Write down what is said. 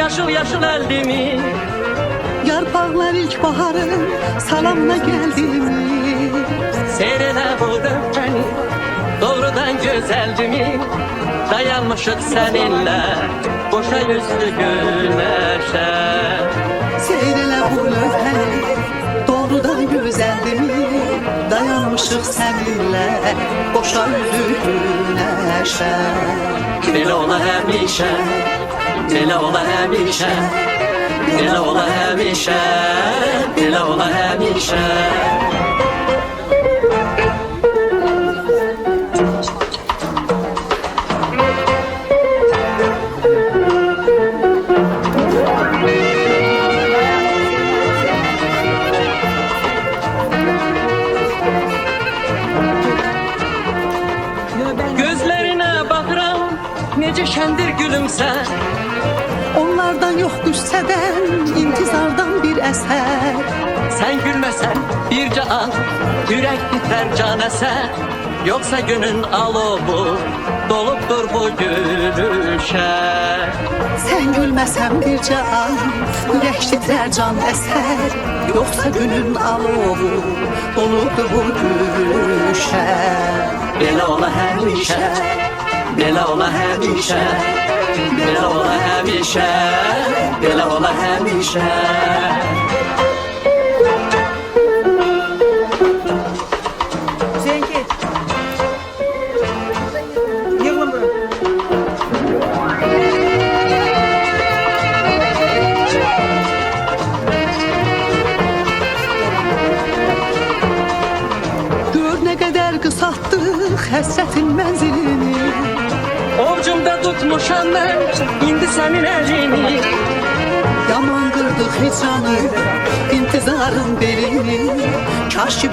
yaşıl yaşıl eldimi. Yarpaqlar ilkbaharın salamına geldi mi? Seyrele bu öpkəni, doğrudan gözəldimi. Dayanmışıq səninlə, boşa yüzlü güneşe. Seyrelə bu lövhəni, doğrudan gözəldi mi? Dayanmışıq səninlə, boşa üzü günəşə. Belə ola həmişə, belə ola həmişə, belə ola həmişə, belə ola həmişə. Gözlerine bakıram, nece şendir gülümsen. Onlardan yok qüssədən, intizardan bir əsər. Sen gülmesen bir can, yürek biter can eser. Yoksa günün alovu dolupdur bu gülüşe. Sən gülməsən bir can, ürək titrər can əsər. Yoxsa günün alovu doludur bu gülüşə. Belə ola həmişə, belə ola həmişə, belə ola həmişə, belə ola həmişə. Zengi. Yığılın bura. Gör nə qədər qısaltdıq həsrətin mənzilini. Ovcumda tutmuşam mən indi sənin əlini. Yaman qırdıq hicranı, intizarın belini. Kaş ki